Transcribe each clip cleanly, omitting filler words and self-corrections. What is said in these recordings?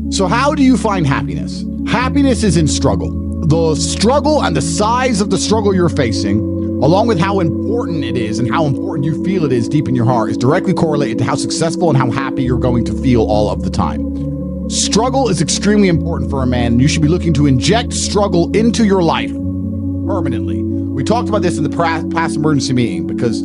So how do you find happiness? Happiness is in struggle. The struggle and the size of the struggle you're facing, along with how important it is and how important you feel it is deep in your heart, is directly correlated to how successful and how happy you're going to feel all of the time. Struggle is extremely important for a man, and you should be looking to inject struggle into your life permanently. We talked about this in the past emergency meeting, because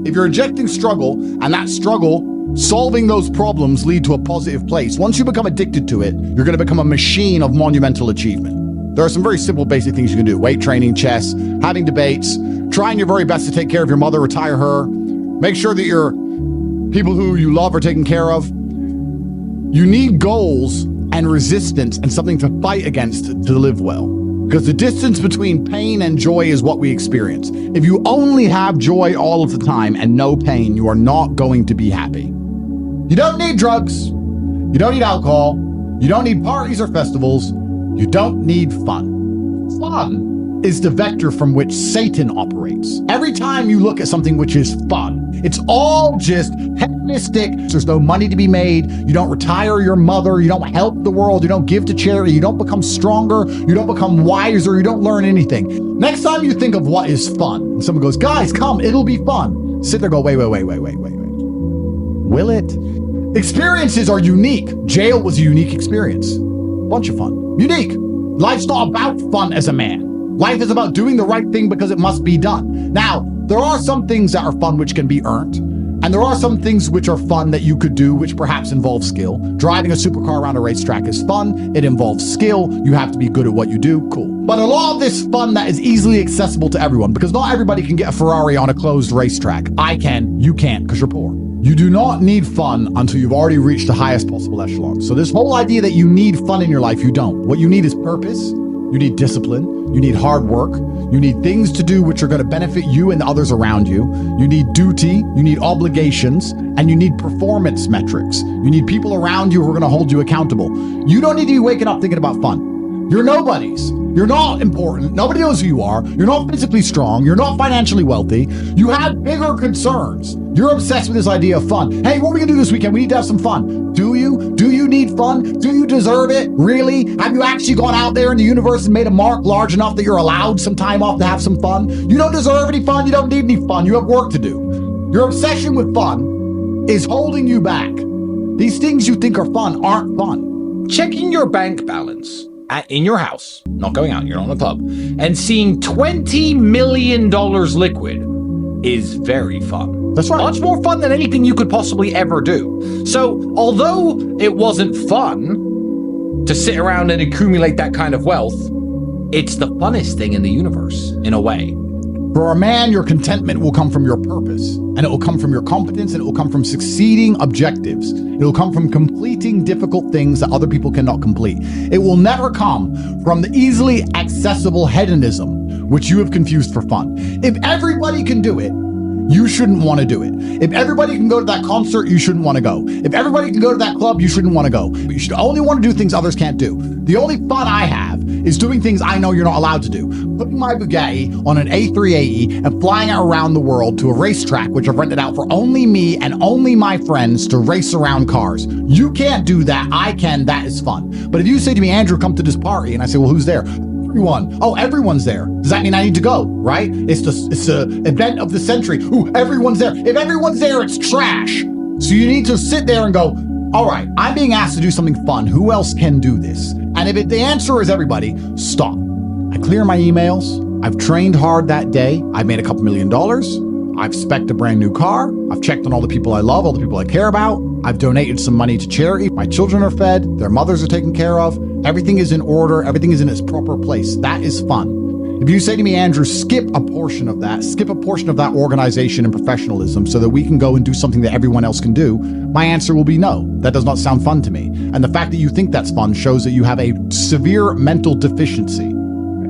if you're injecting struggle and that struggle solving those problems lead to a positive place, once you become addicted to it, you're going to become a machine of monumental achievement. There are some very simple basic things you can do: weight training, chess, having debates, trying your very best to take care of your mother, retire her, make sure that your people who you love are taken care of. You need goals and resistance and something to fight against to live well, because the distance between pain and joy is what we experience. If you only have joy all of the time and no pain, you are not going to be happy. You don't need drugs. You don't need alcohol. You don't need parties or festivals. You don't need fun. Fun is the vector from which Satan operates. Every time you look at something which is fun, it's all just hedonistic. There's no money to be made. You don't retire your mother. You don't help the world. You don't give to charity. You don't become stronger. You don't become wiser. You don't learn anything. Next time you think of what is fun, and someone goes, guys, come, it'll be fun. Sit there, go, wait. Will it? Experiences are unique. Jail was a unique experience. Bunch of fun. Unique. Life's not about fun as a man. Life is about doing the right thing because it must be done. Now, there are some things that are fun which can be earned, and there are some things which are fun that you could do which perhaps involve skill. Driving a supercar around a racetrack is fun. It involves skill. You have to be good at what you do. Cool. But a lot of this fun that is easily accessible to everyone, because not everybody can get a Ferrari on a closed racetrack. I can. You can't, because you're poor. You do not need fun until you've already reached the highest possible echelon. So this whole idea that you need fun in your life, you don't. What you need is purpose. You need discipline. You need hard work. You need things to do which are going to benefit you and the others around you. You need duty. You need obligations. And you need performance metrics. You need people around you who are going to hold you accountable. You don't need to be waking up thinking about fun. You're nobodies. You're not important. Nobody knows who you are. You're not physically strong. You're not financially wealthy. You have bigger concerns. You're obsessed with this idea of fun. Hey, what are we gonna do this weekend? We need to have some fun. Do you? Do you need fun? Do you deserve it? Really? Have you actually gone out there in the universe and made a mark large enough that you're allowed some time off to have some fun? You don't deserve any fun. You don't need any fun. You have work to do. Your obsession with fun is holding you back. These things you think are fun aren't fun. Checking your bank balance in your house, not going out, you're not in a club, and seeing $20 million liquid is very fun. That's right. Much more fun than anything you could possibly ever do. So although it wasn't fun to sit around and accumulate that kind of wealth, it's the funnest thing in the universe, in a way. For a man, your contentment will come from your purpose, and it will come from your competence, and it will come from succeeding objectives. It will come from completing difficult things that other people cannot complete. It will never come from the easily accessible hedonism, which you have confused for fun. If everybody can do it, you shouldn't want to do it. If everybody can go to that concert, you shouldn't want to go. If everybody can go to that club, you shouldn't want to go. You should only want to do things others can't do. The only fun I have is doing things I know you're not allowed to do. Putting my Bugatti on an A380 and flying it around the world to a racetrack, which I've rented out for only me and only my friends to race around cars. You can't do that. I can. That is fun. But if you say to me, Andrew, come to this party, and I say, well, who's there? Everyone. Oh, everyone's there. Does that mean I need to go? Right? It's the event of the century. Ooh, everyone's there. If everyone's there, it's trash. So you need to sit there and go, all right, I'm being asked to do something fun. Who else can do this? And if the answer is everybody, stop. I clear my emails. I've trained hard that day. I've made a couple $1 million. I've spec'd a brand new car. I've checked on all the people I love, all the people I care about. I've donated some money to charity. My children are fed. Their mothers are taken care of. Everything is in order. Everything is in its proper place. That is fun. If you say to me, Andrew, skip a portion of that organization and professionalism so that we can go and do something that everyone else can do, my answer will be no. That does not sound fun to me. And the fact that you think that's fun shows that you have a severe mental deficiency.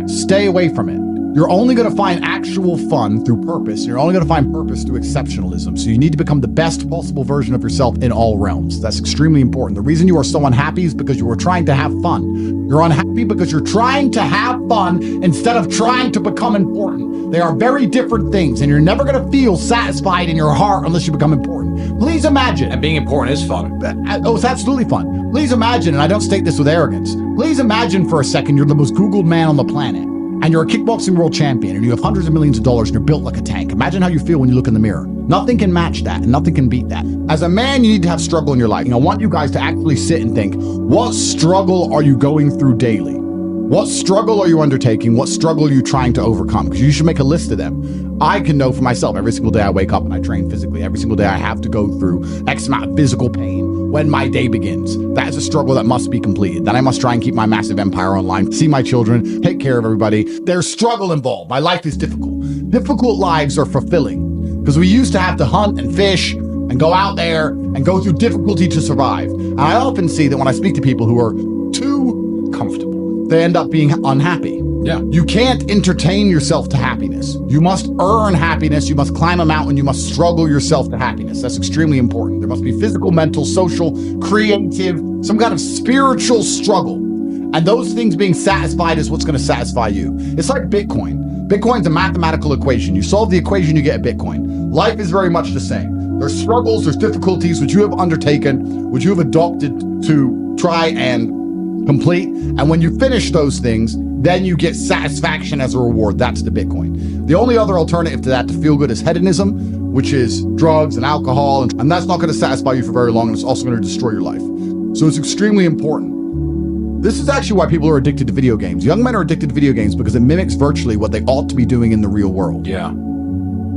Stay away from it. You're only going to find actual fun through purpose. You're only going to find purpose through exceptionalism. So you need to become the best possible version of yourself in all realms. That's extremely important. The reason you are so unhappy is because you are trying to have fun. You're unhappy because you're trying to have fun instead of trying to become important. They are very different things, and you're never going to feel satisfied in your heart unless you become important. Please imagine. And being important is fun. Oh, it's absolutely fun. Please imagine, and I don't state this with arrogance, please imagine for a second you're the most Googled man on the planet. And you're a kickboxing world champion, and you have hundreds of millions of dollars, and you're built like a tank. Imagine how you feel when you look in the mirror. Nothing can match that, and nothing can beat that. As a man, you need to have struggle in your life. And I want you guys to actually sit and think, what struggle are you going through daily? What struggle are you undertaking? What struggle are you trying to overcome? Because you should make a list of them. I can know for myself, every single day I wake up and I train physically. Every single day I have to go through X amount of physical pain when my day begins. That is a struggle that must be completed. Then I must try and keep my massive empire online, see my children, take care of everybody. There's struggle involved. My life is difficult. Difficult lives are fulfilling because we used to have to hunt and fish and go out there and go through difficulty to survive. And I often see that when I speak to people who are too comfortable, they end up being unhappy. Yeah. You can't entertain yourself to happiness. You must earn happiness. You must climb a mountain. You must struggle yourself to happiness. That's extremely important. There must be physical, mental, social, creative, some kind of spiritual struggle. And those things being satisfied is what's going to satisfy you. It's like Bitcoin. Bitcoin's a mathematical equation. You solve the equation, you get a Bitcoin. Life is very much the same. There's struggles, there's difficulties which you have undertaken, which you have adopted to try and complete. And when you finish those things, then you get satisfaction as a reward. That's the Bitcoin. The only other alternative to that to feel good is hedonism, which is drugs and alcohol. And that's not going to satisfy you for very long. And it's also going to destroy your life. So it's extremely important. This is actually why people are addicted to video games. Young men are addicted to video games because it mimics virtually what they ought to be doing in the real world. Yeah.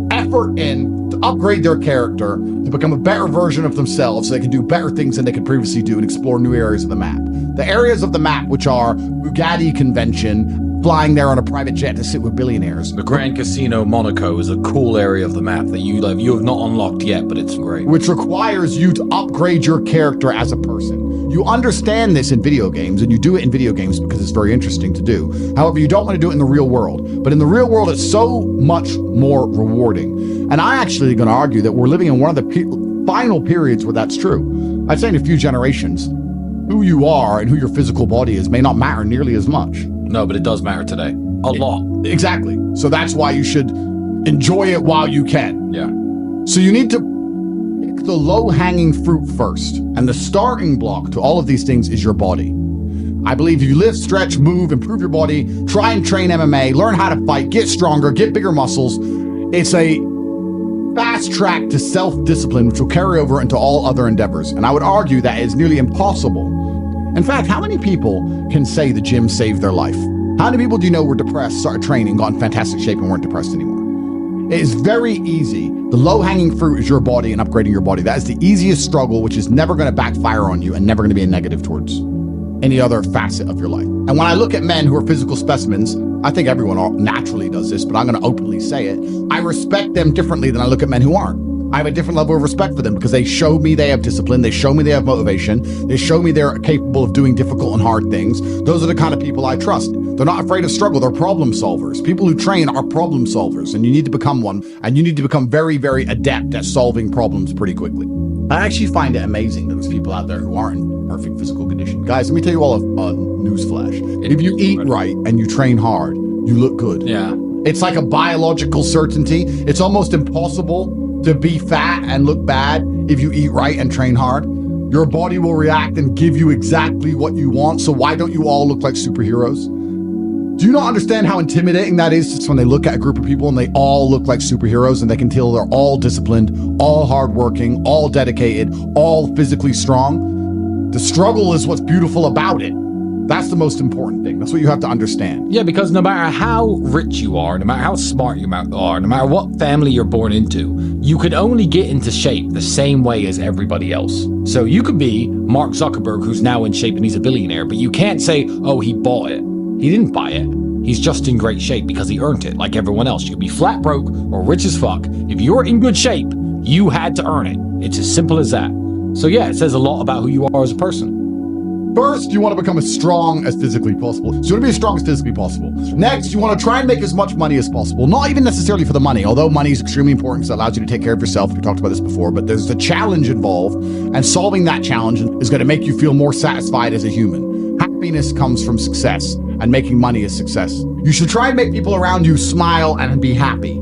Effort in to upgrade their character, to become a better version of themselves so they can do better things than they could previously do and explore new areas of the map. The areas of the map which are Bugatti convention, flying there on a private jet to sit with billionaires. The Grand Casino Monaco is a cool area of the map that you have not unlocked yet, but it's great. Which requires you to upgrade your character as a person. You understand this in video games, and you do it in video games because it's very interesting to do. However, you don't want to do it in the real world. But in the real world, it's so much more rewarding. And I actually going to argue that we're living in one of the final periods where that's true. I'd say in a few generations, who you are and who your physical body is may not matter nearly as much. No, but it does matter today. A lot. Exactly. So that's why you should enjoy it while you can. Yeah. So you need to pick the low-hanging fruit first. And the starting block to all of these things is your body. I believe if you lift, stretch, move, improve your body, try and train MMA, learn how to fight, get stronger, get bigger muscles, it's a fast track to self-discipline, which will carry over into all other endeavors. And I would argue that is nearly impossible. In fact, how many people can say the gym saved their life? How many people do you know were depressed, started training, got in fantastic shape, and weren't depressed anymore? It is very easy. The low-hanging fruit is your body and upgrading your body. That is the easiest struggle, which is never going to backfire on you and never going to be a negative towards any other facet of your life. And when I look at men who are physical specimens, I think everyone naturally does this, but I'm going to openly say it. I respect them differently than I look at men who aren't. I have a different level of respect for them because they show me they have discipline. They show me they have motivation. They show me they're capable of doing difficult and hard things. Those are the kind of people I trust. They're not afraid of struggle. They're problem solvers. People who train are problem solvers, and you need to become one. And you need to become very, very adept at solving problems pretty quickly. I actually find it amazing that there's people out there who aren't in perfect physical condition. Guys, let me tell you all a news flash. If you eat right and you train hard, you look good. Yeah. It's like a biological certainty. It's almost impossible to be fat and look bad if you eat right and train hard. Your body will react and give you exactly what you want. So why don't you all look like superheroes? Do you not understand how intimidating that is just when they look at a group of people and they all look like superheroes and they can tell they're all disciplined, all hardworking, all dedicated, all physically strong? The struggle is what's beautiful about it. That's the most important thing. That's what you have to understand. Yeah, because no matter how rich you are, no matter how smart you are, no matter what family you're born into, you could only get into shape the same way as everybody else. So you could be Mark Zuckerberg, who's now in shape and he's a billionaire, but you can't say, oh, he bought it. He didn't buy it. He's just in great shape because he earned it, like everyone else. You could be flat broke or rich as fuck. If you're in good shape, you had to earn it. It's as simple as that. So yeah, it says a lot about who you are as a person. First, you want to become as strong as physically possible. So you want to be as strong as physically possible. Next, you want to try and make as much money as possible. Not even necessarily for the money, although money is extremely important because it allows you to take care of yourself. We talked about this before, but there's a challenge involved, and solving that challenge is going to make you feel more satisfied as a human. Happiness comes from success, and making money is success. You should try and make people around you smile and be happy.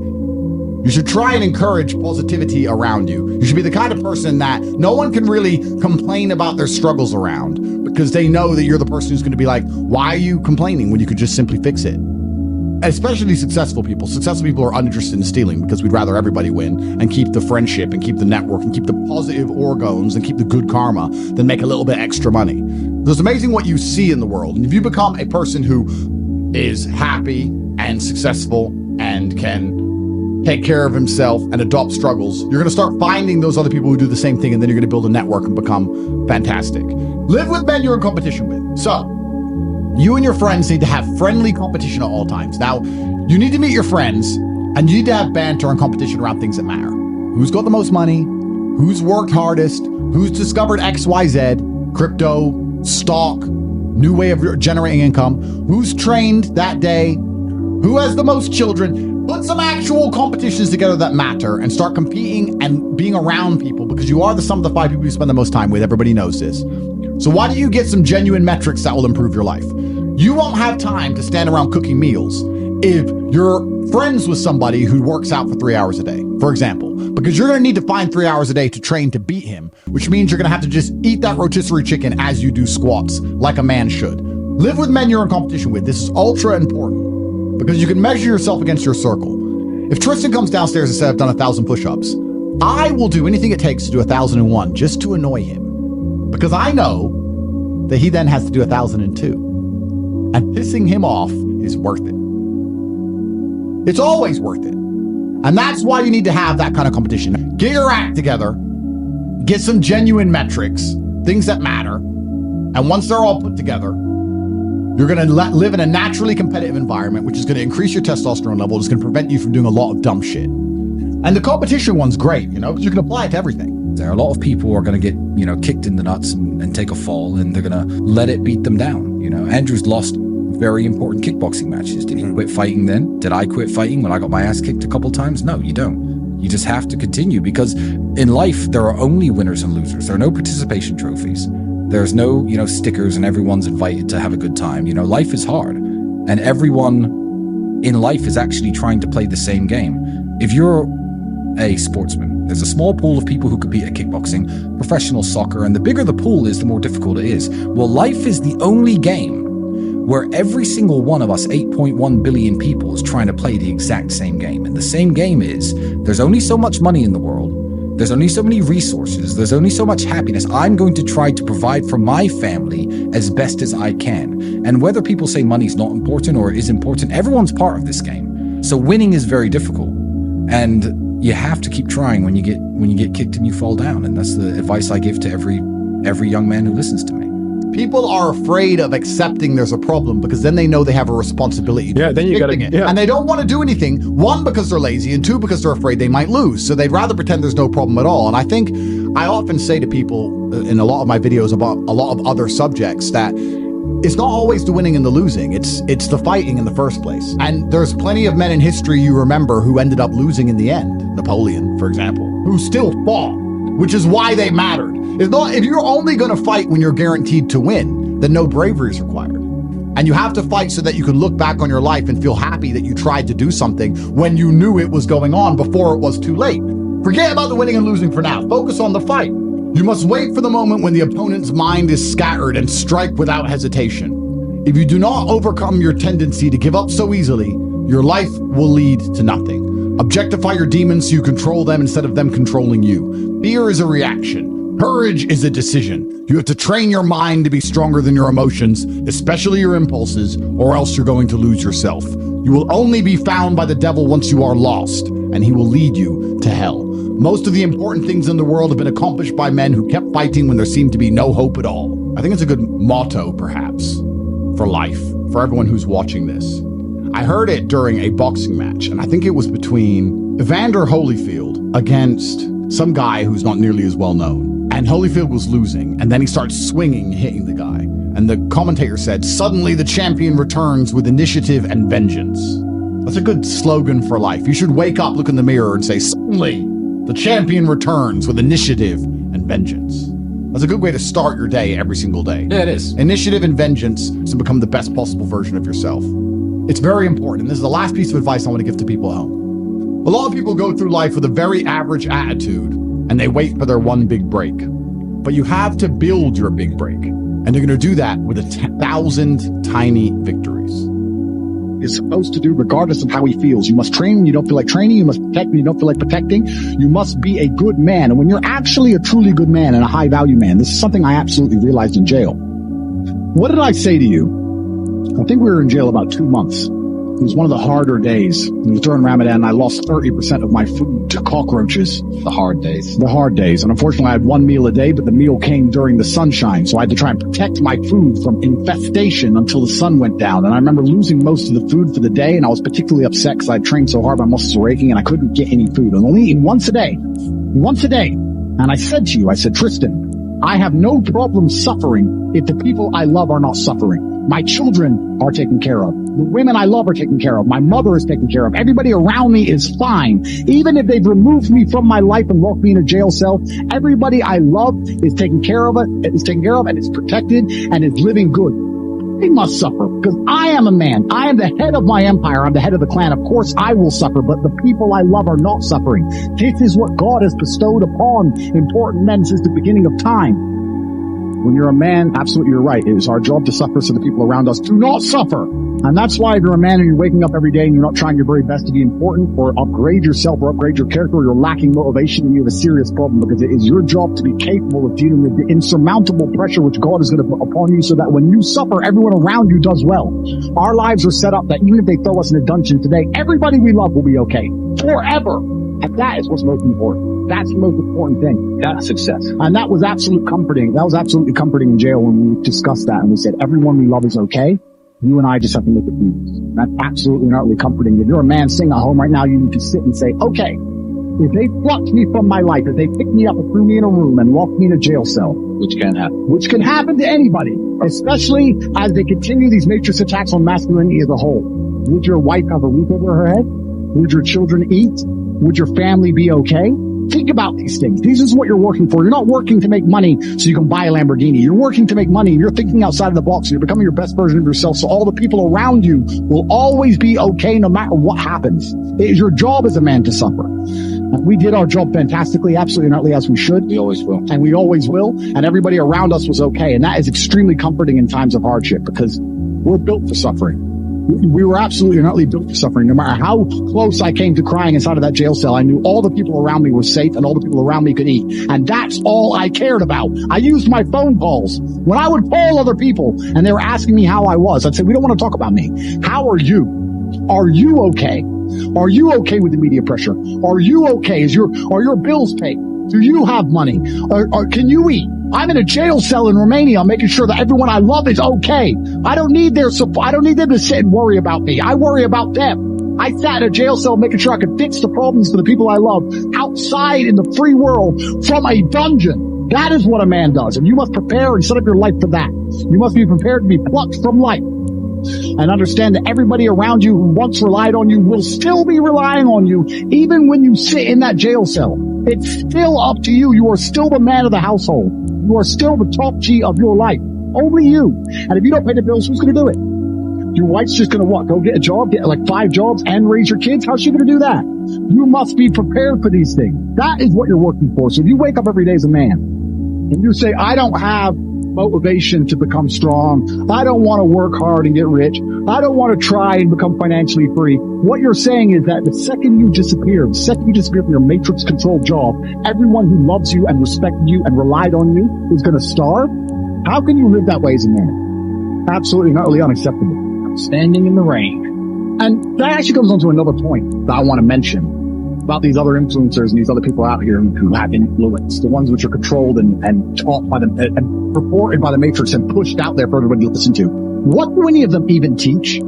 You should try and encourage positivity around you. You should be the kind of person that no one can really complain about their struggles around because they know that you're the person who's going to be like, why are you complaining when you could just simply fix it? Especially successful people. Successful people are uninterested in stealing because we'd rather everybody win and keep the friendship and keep the network and keep the positive organs and keep the good karma than make a little bit extra money. It's amazing what you see in the world. And if you become a person who is happy and successful and can take care of himself and adopt struggles, you're going to start finding those other people who do the same thing, and then you're going to build a network and become fantastic. Live with men you're in competition with. So you and your friends need to have friendly competition at all times. Now, you need to meet your friends, and you need to have banter and competition around things that matter. Who's got the most money? Who's worked hardest? Who's discovered XYZ, crypto, stock, new way of generating income? Who's trained that day? Who has the most children? Put some actual competitions together that matter and start competing and being around people, because you are the sum of the 5 people you spend the most time with. Everybody knows this. So why don't you get some genuine metrics that will improve your life? You won't have time to stand around cooking meals if you're friends with somebody who works out for 3 hours a day, for example, because you're going to need to find 3 hours a day to train to beat him, which means you're going to have to just eat that rotisserie chicken as you do squats, like a man should. Live with men you're in competition with. This is ultra important, because you can measure yourself against your circle. If Tristan comes downstairs and says, I've done 1,000 push-ups, I will do anything it takes to do 1,001 just to annoy him, because I know that he then has to do 1,002. And pissing him off is worth it. It's always worth it. And that's why you need to have that kind of competition. Get your act together, get some genuine metrics, things that matter, and once they're all put together, you're going to live in a naturally competitive environment, which is going to increase your testosterone level. It's going to prevent you from doing a lot of dumb shit. And the competition one's great, because you can apply it to everything. There are a lot of people who are going to get, kicked in the nuts and take a fall, and they're going to let it beat them down. Andrew's lost very important kickboxing matches. Did he quit fighting then? Did I quit fighting when I got my ass kicked a couple times? No, you don't. You just have to continue, because in life, there are only winners and losers. There are no participation trophies. There's no, stickers and everyone's invited to have a good time. Life is hard, and everyone in life is actually trying to play the same game. If you're a sportsman, there's a small pool of people who compete at kickboxing, professional soccer, and the bigger the pool is, the more difficult it is. Well, life is the only game where every single one of us 8.1 billion people is trying to play the exact same game. And the same game is, there's only so much money in the world. There's only so many resources. There's only so much happiness. I'm going to try to provide for my family as best as I can. And whether people say money's not important or is important, everyone's part of this game. So winning is very difficult. And you have to keep trying when you get kicked and you fall down. And that's the advice I give to every young man who listens to me. People are afraid of accepting there's a problem, because then they know they have a responsibility to then you gotta, it. And they don't want to do anything, 1, because they're lazy, and 2, because they're afraid they might lose. So they'd rather pretend there's no problem at all. And I think I often say to people in a lot of my videos about a lot of other subjects that it's not always the winning and the losing. It's the fighting in the first place. And there's plenty of men in history you remember who ended up losing in the end. Napoleon, for example, who still fought, which is why they mattered. If you're only going to fight when you're guaranteed to win, then no bravery is required. And you have to fight so that you can look back on your life and feel happy that you tried to do something when you knew it was going on before it was too late. Forget about the winning and losing for now. Focus on the fight. You must wait for the moment when the opponent's mind is scattered and strike without hesitation. If you do not overcome your tendency to give up so easily, your life will lead to nothing. Objectify your demons so you control them instead of them controlling you. Fear is a reaction. Courage is a decision. You have to train your mind to be stronger than your emotions, especially your impulses, or else you're going to lose yourself. You will only be found by the devil once you are lost, and he will lead you to hell. Most of the important things in the world have been accomplished by men who kept fighting when there seemed to be no hope at all. I think it's a good motto, perhaps, for life, for everyone who's watching this. I heard it during a boxing match, and I think it was between Evander Holyfield against some guy who's not nearly as well known. And Holyfield was losing, and then he starts swinging, hitting the guy. And the commentator said, suddenly the champion returns with initiative and vengeance. That's a good slogan for life. You should wake up, look in the mirror and say, suddenly the champion returns with initiative and vengeance. That's a good way to start your day every single day. Yeah, it is. Initiative and vengeance to become the best possible version of yourself. It's very important. And this is the last piece of advice I want to give to people at home. A lot of people go through life with a very average attitude and they wait for their one big break. But you have to build your big break. And you're going to do that with 1,000 tiny victories. Is supposed to do regardless of how he feels. You must train when you don't feel like training. You must protect when you don't feel like protecting. You must be a good man. And when you're actually a truly good man and a high value man, this is something I absolutely realized in jail. What did I say to you? I think we were in jail about 2 months. It was one of the harder days. It was during Ramadan and I lost 30% of my food to cockroaches. The hard days. The hard days. And unfortunately I had one meal a day, but the meal came during the sunshine. So I had to try and protect my food from infestation until the sun went down. And I remember losing most of the food for the day. And I was particularly upset because I had trained so hard, my muscles were aching and I couldn't get any food. And only eating once a day. And I said to you, I said, Tristan, I have no problem suffering if the people I love are not suffering. My children are taken care of. The women I love are taken care of. My mother is taken care of. Everybody around me is fine. Even if they've removed me from my life and locked me in a jail cell, everybody I love is taken care of, and is protected and is living good. I must suffer because I am a man. I am the head of my empire. I'm the head of the clan. Of course I will suffer, but the people I love are not suffering. This is what God has bestowed upon important men since the beginning of time. When you're a man, absolutely you're right. It is our job to suffer so the people around us do not suffer. And that's why if you're a man and you're waking up every day and you're not trying your very best to be important or upgrade yourself or upgrade your character, or you're lacking motivation, and you have a serious problem, because it is your job to be capable of dealing with the insurmountable pressure which God is going to put upon you so that when you suffer, everyone around you does well. Our lives are set up that even if they throw us in a dungeon today, everybody we love will be okay. Forever. And that is what's most important. That's the most important thing. That's success. And that was absolutely comforting. That was absolutely comforting in jail when we discussed that and we said, everyone we love is okay. You and I just have to look at things. That's absolutely not really comforting. If you're a man sitting at home right now, you need to sit and say, okay, if they plucked me from my life, if they picked me up and threw me in a room and locked me in a jail cell, Which can happen. which can happen to anybody, especially as they continue these matrix attacks on masculinity as a whole. Would your wife have a roof over her head? Would your children eat? Would your family be okay? Think about these things. This is what you're working for. You're not working to make money so you can buy a Lamborghini. You're working to make money. You're thinking outside of the box. You're becoming your best version of yourself. So all the people around you will always be okay no matter what happens. It is your job as a man to suffer. And we did our job fantastically, absolutely not as we should. We always will. And we always will. And everybody around us was okay. And that is extremely comforting in times of hardship because we're built for suffering. We were absolutely and utterly built for suffering. No matter how close I came to crying inside of that jail cell, I knew all the people around me were safe and all the people around me could eat. And that's all I cared about. I used my phone calls. When I would call other people and they were asking me how I was, I'd say, we don't want to talk about me. How are you? Are you okay? Are you okay with the media pressure? Are you okay? Are your bills paid? Do you have money? Or can you eat? I'm in a jail cell in Romania making sure that everyone I love is okay. I don't need their support. I don't need them to sit and worry about me. I worry about them. I sat in a jail cell making sure I could fix the problems for the people I love outside in the free world from a dungeon. That is what a man does. And you must prepare and set up your life for that. You must be prepared to be plucked from life. And understand that everybody around you who once relied on you will still be relying on you even when you sit in that jail cell. It's still up to you. You are still the man of the household. You are still the top G of your life. Only you. And if you don't pay the bills, who's going to do it? Your wife's just going to what? Go get a job, get like 5 jobs and raise your kids? How's she going to do that? You must be prepared for these things. That is what you're working for. So if you wake up every day as a man and you say, I don't have motivation to become strong. I don't want to work hard and get rich. I don't want to try and become financially free. What you're saying is that the second you disappear from your matrix controlled job, everyone who loves you and respected you and relied on you is going to starve. How can you live that way as a man? Absolutely and utterly unacceptable. Standing in the rain. And that actually comes on to another point that I want to mention about these other influencers and these other people out here who have influence, the ones which are controlled and taught by them and purported by the matrix and pushed out there for everybody to listen to. What do any of them even teach?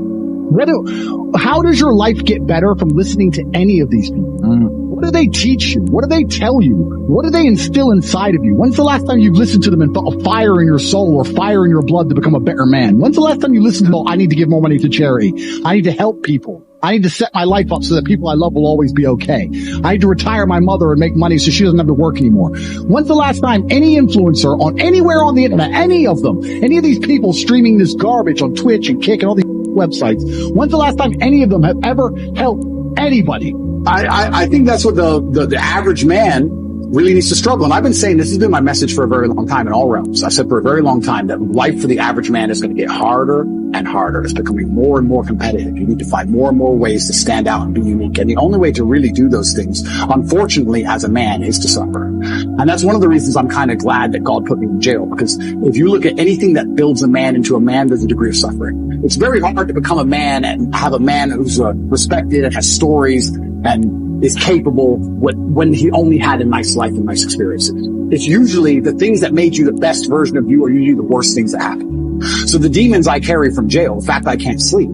How does your life get better from listening to any of these people? What do they teach you? What do they tell you? What do they instill inside of you? When's the last time you've listened to them and felt a fire in your soul or fire in your blood to become a better man? When's the last time you listened to, I need to give more money to charity. I need to help people. I need to set my life up so that people I love will always be okay. I need to retire my mother and make money so she doesn't have to work anymore. When's the last time any influencer on anywhere on the internet, any of them, any of these people streaming this garbage on Twitch and Kick and all these websites, when's the last time any of them have ever helped anybody? I think that's what the average man really needs to struggle. And I've been saying this has been my message for a very long time in all realms. I said for a very long time that life for the average man is going to get harder and harder. It's becoming more and more competitive. You need to find more and more ways to stand out and be unique. And the only way to really do those things, unfortunately, as a man, is to suffer. And that's one of the reasons I'm kind of glad that God put me in jail, because if you look at anything that builds a man into a man, there's a degree of suffering. It's very hard to become a man and have a man who's respected and has stories and is capable when he only had a nice life and nice experiences. It's usually the things that made you the best version of you are usually the worst things that happen. So the demons I carry from jail, the fact that I can't sleep,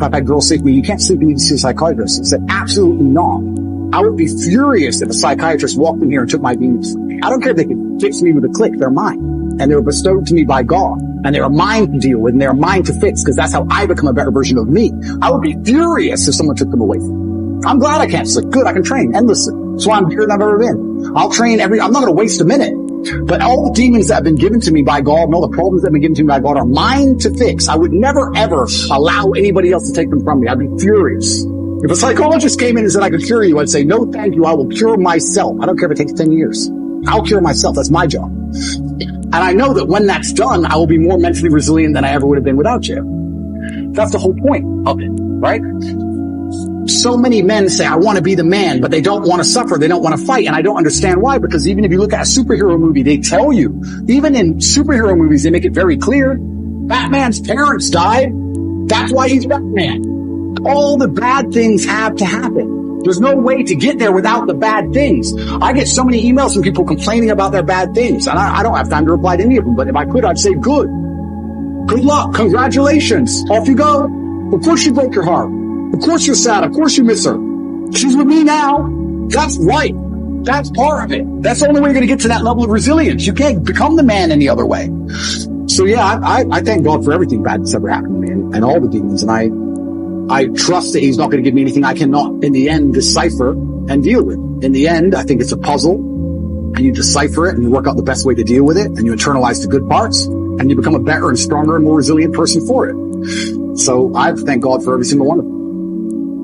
I've had girls say to me, you can't sleep, you need to see a psychiatrist. I said, absolutely not. I would be furious if a psychiatrist walked in here and took my demons from me. I don't care if they could fix me with a click, they're mine. And they were bestowed to me by God. And they are mine to deal with and they are mine to fix, because that's how I become a better version of me. I would be furious if someone took them away from me. I'm glad I can't sleep. Good, I can train endlessly. That's why I'm bigger than I've ever been. I'll train I'm not going to waste a minute. But all the demons that have been given to me by God and all the problems that have been given to me by God are mine to fix. I would never, ever allow anybody else to take them from me. I'd be furious. If a psychologist came in and said I could cure you, I'd say, no, thank you. I will cure myself. I don't care if it takes 10 years. I'll cure myself. That's my job. And I know that when that's done, I will be more mentally resilient than I ever would have been without you. That's the whole point of it, right? So many men say, I want to be the man, but they don't want to suffer. They don't want to fight. And I don't understand why, because even if you look at a superhero movie, they tell you, even in superhero movies, they make it very clear. Batman's parents died. That's why he's Batman. All the bad things have to happen. There's no way to get there without the bad things. I get so many emails from people complaining about their bad things, and I don't have time to reply to any of them, but if I could, I'd say, good luck, congratulations, off you go. Of course you broke your heart. Of course you're sad. Of course you miss her. She's with me now. That's life. That's part of it. That's the only way you're going to get to that level of resilience. You can't become the man any other way. So yeah, I thank God for everything bad that's ever happened to me and all the demons. And I trust that he's not going to give me anything I cannot, in the end, decipher and deal with. In the end, I think it's a puzzle, and you decipher it and you work out the best way to deal with it, and you internalize the good parts, and you become a better and stronger and more resilient person for it. So I thank God for every single one of them.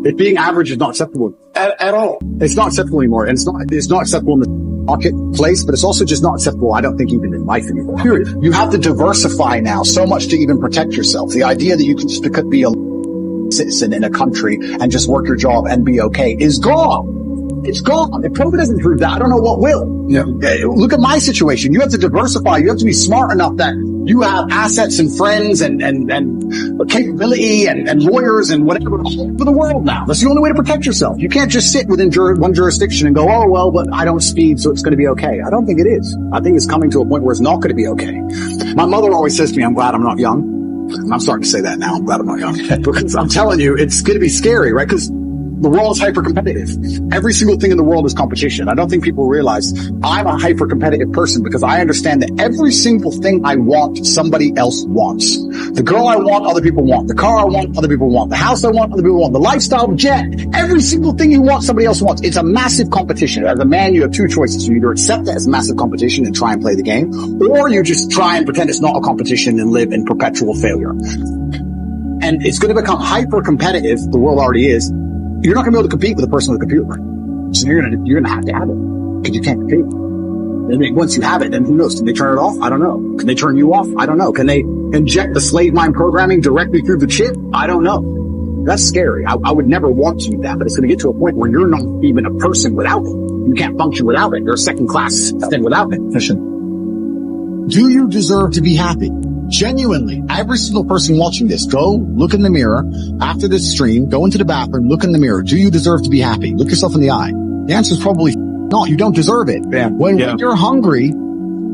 If being average is not acceptable at all, it's not acceptable anymore. And it's not acceptable in the marketplace, but it's also just not acceptable, I don't think, even in life anymore. Period. You have to diversify now so much to even protect yourself. The idea that you can just be a citizen in a country and just work your job and be okay is gone. It's gone. If COVID doesn't prove that, I don't know what will. Yeah. Look at my situation. You have to diversify. You have to be smart enough that you have assets and friends and capability and lawyers and whatever for the world now. That's the only way to protect yourself. You can't just sit within one jurisdiction and go, oh, well, but I don't speed, so it's going to be okay. I don't think it is. I think it's coming to a point where it's not going to be okay. My mother always says to me, I'm glad I'm not young. And I'm starting to say that now. I'm glad I'm not young. Because I'm telling you, it's going to be scary, right? Because the world is hyper-competitive. Every single thing in the world is competition. I don't think people realize I'm a hyper-competitive person because I understand that every single thing I want, somebody else wants. The girl I want, other people want. The car I want, other people want. The house I want, other people want. The lifestyle, the jet. Every single thing you want, somebody else wants. It's a massive competition. As a man, you have two choices. You either accept it as a massive competition and try and play the game, or you just try and pretend it's not a competition and live in perpetual failure. And it's going to become hyper-competitive. The world already is. You're not going to be able to compete with a person with a computer. So you're going to have to have it because you can't compete. And once you have it, then who knows? Can they turn it off? I don't know. Can they turn you off? I don't know. Can they inject the slave mind programming directly through the chip? I don't know. That's scary. I would never want to do that, but it's going to get to a point where you're not even a person without it. You can't function without it. You're a second class thing without it. Do you deserve to be happy? Genuinely, every single person watching this, go look in the mirror after this stream, go into the bathroom, look in the mirror. Do you deserve to be happy? Look yourself in the eye. The answer is probably not. You don't deserve it. Yeah. When you're hungry,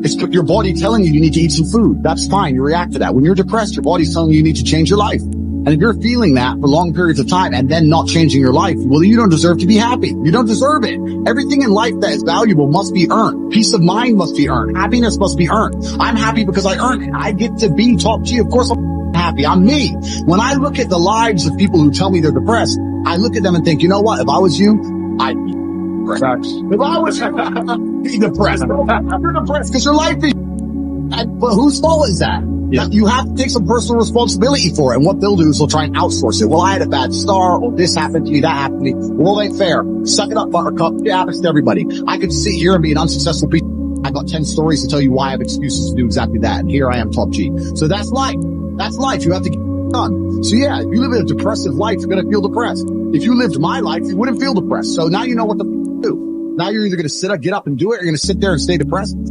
it's your body telling you need to eat some food. That's fine. You react to that. When you're depressed, your body's telling you need to change your life. And if you're feeling that for long periods of time and then not changing your life, well, you don't deserve to be happy. You don't deserve it. Everything in life that is valuable must be earned. Peace of mind must be earned. Happiness must be earned. I'm happy because I earned it. I get to be top G. Of course I'm happy. I'm me. When I look at the lives of people who tell me they're depressed, I look at them and think, you know what? If I was you, I'd be depressed. If I was you, I'd be depressed. You're depressed because your life is, but whose fault is that? Yeah. You have to take some personal responsibility for it. And what they'll do is they'll try and outsource it. Well, I had a bad start, or this happened to me, that happened to me. Well, it ain't fair. Suck it up, buttercup. It happens to everybody. I could sit here and be an unsuccessful piece. I got 10 stories to tell you why I have excuses to do exactly that. And here I am, top G. So that's life. That's life. You have to get it done. So yeah, if you live a depressive life, you're going to feel depressed. If you lived my life, you wouldn't feel depressed. So now you know what to do. Now you're either going to get up and do it, or you're going to sit there and stay depressed.